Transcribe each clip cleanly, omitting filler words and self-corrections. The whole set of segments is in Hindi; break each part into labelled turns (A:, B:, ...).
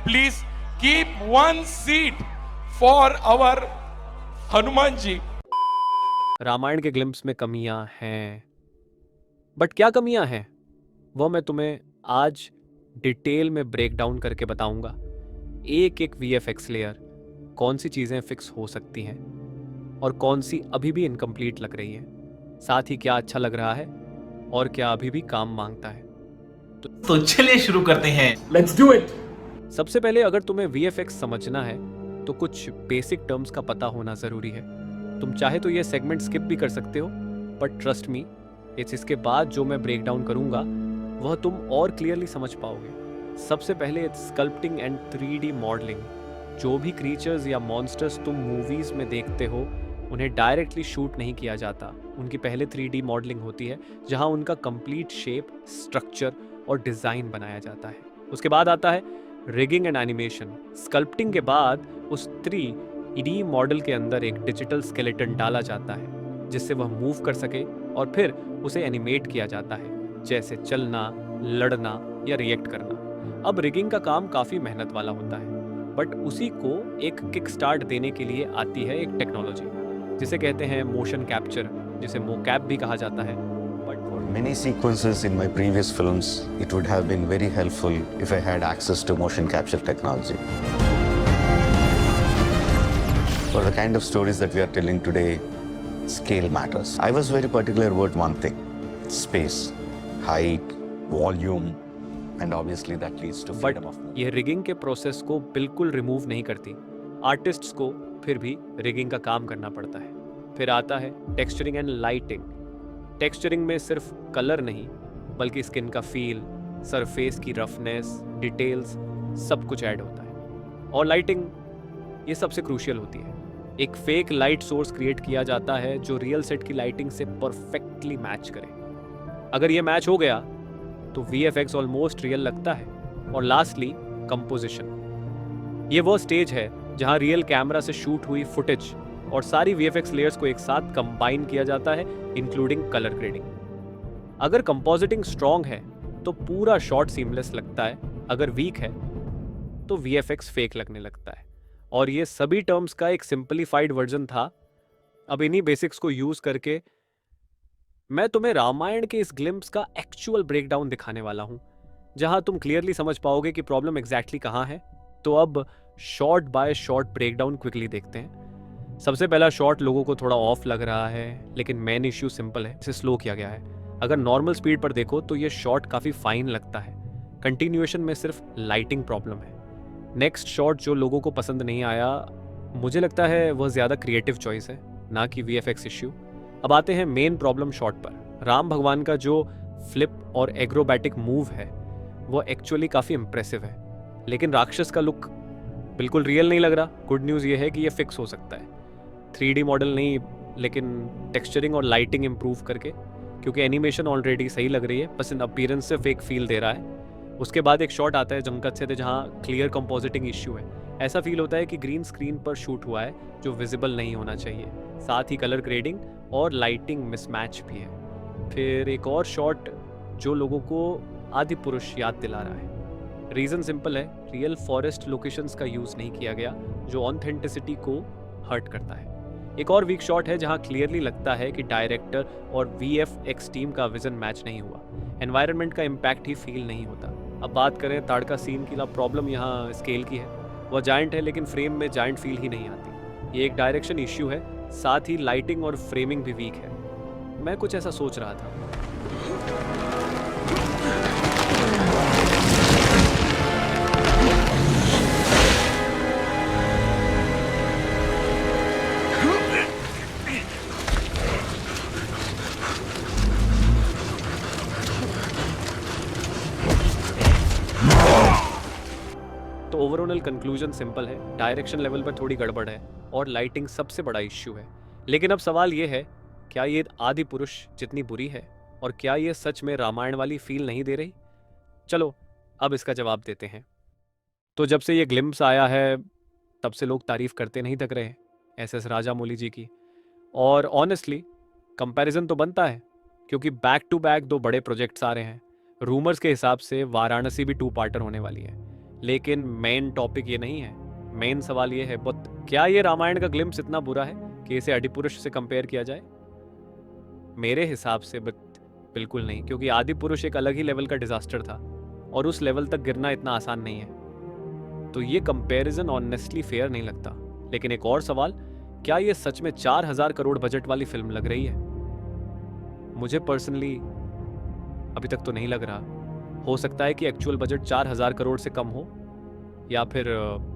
A: Please keep one seat for our Hanuman ji.
B: Ramayan के ग्लिम्स में कमियां हैं, बट क्या कमियां हैं वो मैं तुम्हें आज डिटेल में ब्रेक डाउन करके बताऊंगा। एक एक वीएफएक्स लेयर, कौन सी चीजें फिक्स हो सकती हैं और कौन सी अभी भी इनकम्प्लीट लग रही हैं, साथ ही क्या अच्छा लग रहा है और क्या अभी भी काम मांगता है।
C: तो चलिए शुरू करते हैं।
A: Let's do it.
B: सबसे पहले अगर तुम्हें वीएफएक्स समझना है तो कुछ बेसिक टर्म्स का पता होना जरूरी है। तुम चाहे तो ये सेगमेंट स्किप भी कर सकते हो, बट ट्रस्ट मी, इसके बाद जो मैं ब्रेक डाउन करूंगा वह तुम और क्लियरली समझ पाओगे। सबसे पहले स्कल्पटिंग एंड 3D मॉडलिंग। जो भी क्रीचर्स या मॉन्स्टर्स तुम मूवीज में देखते हो उन्हें डायरेक्टली शूट नहीं किया जाता, उनकी पहले 3D मॉडलिंग होती है जहां उनका कंप्लीट शेप, स्ट्रक्चर और डिजाइन बनाया जाता है। उसके बाद आता है रिगिंग एंड एनिमेशन। स्कल्पटिंग के बाद उस 3D मॉडल के अंदर एक डिजिटल स्केलेटन डाला जाता है जिससे वह मूव कर सके और फिर उसे एनिमेट किया जाता है, जैसे चलना, लड़ना या रिएक्ट करना। अब रिगिंग का काम काफ़ी मेहनत वाला होता है, बट उसी को एक किक स्टार्ट देने के लिए आती है एक टेक्नोलॉजी जिसे कहते हैं मोशन कैप्चर, जिसे मोकैप भी कहा जाता है।
D: For many sequences in my previous films, it would have been very helpful if I had access to motion capture technology. For the kind of stories that we are telling today, scale matters. I was very particular about one thing: space, height, volume, and obviously that leads to
B: but
D: freedom of movement.
B: ये रिगिंग के प्रोसेस को बिल्कुल रिमूव नहीं करती। आर्टिस्ट्स को फिर भी रिगिंग का काम करना पड़ता है। फिर आता है टेक्सचरिंग एंड लाइटिंग। टेक्सचरिंग में सिर्फ कलर नहीं बल्कि स्किन का फील, सरफेस की रफनेस, डिटेल्स, सब कुछ ऐड होता है। और लाइटिंग ये सबसे क्रूशियल होती है। एक फेक लाइट सोर्स क्रिएट किया जाता है जो रियल सेट की लाइटिंग से परफेक्टली मैच करे। अगर ये मैच हो गया तो वीएफएक्स ऑलमोस्ट रियल लगता है। और लास्टली कंपोजिशन। ये वो स्टेज है जहां रियल कैमरा से शूट हुई फुटेज और सारी वीएफएक्स लेयर्स को एक साथ कंबाइन किया जाता है, इंक्लूडिंग कलर ग्रेडिंग। अगर कंपोजिटिंग स्ट्रॉन्ग है तो पूरा शॉट सीमलेस लगता है, अगर वीक है तो वीएफएक्स फेक लगने लगता है। और ये सभी टर्म्स का एक सिंपलीफाइड वर्जन था। अब इन्हीं बेसिक्स को यूज करके मैं तुम्हें रामायण के इस ग्लिम्स का एक्चुअल ब्रेकडाउन दिखाने वाला हूं, जहां तुम क्लियरली समझ पाओगे कि प्रॉब्लम एग्जैक्टली कहां है। तो अब shot bye shot breakdown quickly देखते हैं। सबसे पहला शॉट लोगों को थोड़ा ऑफ लग रहा है, लेकिन मेन इश्यू सिंपल है, इसे स्लो किया गया है। अगर नॉर्मल स्पीड पर देखो तो ये शॉट काफी फाइन लगता है। कंटिन्यूएशन में सिर्फ लाइटिंग प्रॉब्लम है। नेक्स्ट शॉट जो लोगों को पसंद नहीं आया, मुझे लगता है वह ज्यादा क्रिएटिव चॉइस है, ना कि वीएफएक्स इश्यू। अब आते हैं मेन प्रॉब्लम शॉट पर। राम भगवान का जो फ्लिप और एग्रोबैटिक मूव है वो एक्चुअली काफ़ी इंप्रेसिव है, लेकिन राक्षस का लुक बिल्कुल रियल नहीं लग रहा। गुड न्यूज़ ये है कि ये फिक्स हो सकता है, 3D मॉडल नहीं लेकिन टेक्सचरिंग और लाइटिंग इंप्रूव करके, क्योंकि एनिमेशन ऑलरेडी सही लग रही है, बस इन अपीयरेंस से फेक फील दे रहा है। उसके बाद एक शॉट आता है जमकत से जहाँ क्लियर कंपोजिटिंग इश्यू है। ऐसा फील होता है कि ग्रीन स्क्रीन पर शूट हुआ है जो विजिबल नहीं होना चाहिए। साथ ही कलर ग्रेडिंग और लाइटिंग मिसमैच भी है। फिर एक और शॉट जो लोगों को आदि पुरुष याद दिला रहा है। रीज़न सिंपल है, रियल फॉरेस्ट लोकेशंस का यूज़ नहीं किया गया जो ऑथेंटिसिटी को हर्ट करता है। एक और वीक शॉट है जहां क्लियरली लगता है कि डायरेक्टर और वीएफएक्स टीम का विजन मैच नहीं हुआ। एनवायरनमेंट का इम्पैक्ट ही फील नहीं होता। अब बात करें ताड़का सीन की, प्रॉब्लम यहाँ स्केल की है। वह जायंट है लेकिन फ्रेम में जायंट फील ही नहीं आती। ये एक डायरेक्शन इश्यू है, साथ ही लाइटिंग और फ्रेमिंग भी वीक है। मैं कुछ ऐसा सोच रहा था। तो ओवरऑल कंक्लूजन सिंपल है, डायरेक्शन लेवल पर थोड़ी गड़बड़ है और लाइटिंग सबसे बड़ा इश्यू है। लेकिन अब सवाल ये है, क्या ये आदि पुरुष जितनी बुरी है और क्या ये सच में रामायण वाली फील नहीं दे रही? चलो अब इसका जवाब देते हैं। तो जब से ये ग्लिम्स आया है तब से लोग तारीफ करते नहीं थक रहे एसएस राजामौली जी की। और ऑनेस्टली कंपैरिजन तो बनता है, क्योंकि बैक टू बैक दो बड़े प्रोजेक्ट्स आ रहे हैं। रूमर्स के हिसाब से वाराणसी भी 2 पार्टर होने वाली है। लेकिन मेन टॉपिक ये नहीं है। मेन सवाल ये है, बट क्या ये रामायण का ग्लिम्स इतना बुरा है कि इसे आदिपुरुष से कंपेयर किया जाए? मेरे हिसाब से बिल्कुल नहीं, क्योंकि आदिपुरुष एक अलग ही लेवल का डिजास्टर था और उस लेवल तक गिरना इतना आसान नहीं है। तो ये कंपैरिजन ऑनेस्टली फेयर नहीं लगता। लेकिन एक और सवाल, क्या ये सच में 4000 करोड़ बजट वाली फिल्म लग रही है? मुझे पर्सनली अभी तक तो नहीं लग रहा। हो सकता है कि एक्चुअल बजट 4000 करोड़ से कम हो, या फिर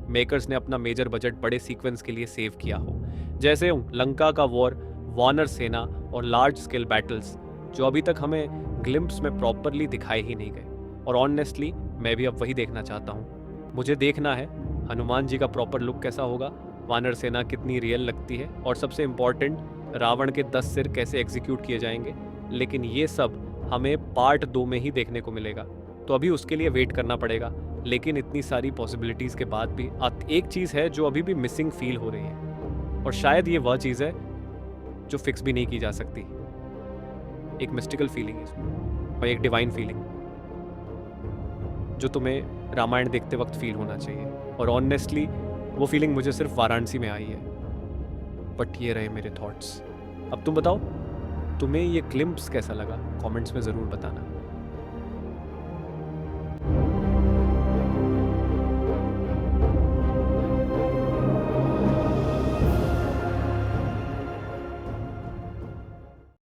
B: मेकर्स ने अपना मेजर बजट बड़े सीक्वेंस के लिए सेव किया हो, जैसे लंका का वॉर, वानर सेना और लार्ज स्केल बैटल्स, जो अभी तक हमें ग्लिम्प्स में प्रॉपरली दिखाए ही नहीं गए। और ऑनेस्टली मैं भी अब वही देखना चाहता हूँ। मुझे देखना है हनुमान जी का प्रॉपर लुक कैसा होगा, वानर सेना कितनी रियल लगती है, और सबसे इम्पॉर्टेंट, रावण के 10 सिर कैसे एग्जीक्यूट किए जाएंगे। लेकिन ये सब हमें पार्ट 2 में ही देखने को मिलेगा, तो अभी उसके लिए वेट करना पड़ेगा। लेकिन इतनी सारी पॉसिबिलिटीज़ के बाद भी एक चीज़ है जो अभी भी मिसिंग फील हो रही है, और शायद ये वह चीज़ है जो फिक्स भी नहीं की जा सकती। एक मिस्टिकल फीलिंग है इसमें, और एक डिवाइन फीलिंग जो तुम्हें रामायण देखते वक्त फील होना चाहिए। और ऑनेस्टली वो फीलिंग मुझे सिर्फ वाराणसी में आई है। बट ये रहे मेरे थॉट्स। अब तुम बताओ, तुम्हें ये ग्लिम्प्स कैसा लगा? कमेंट्स में ज़रूर बताना।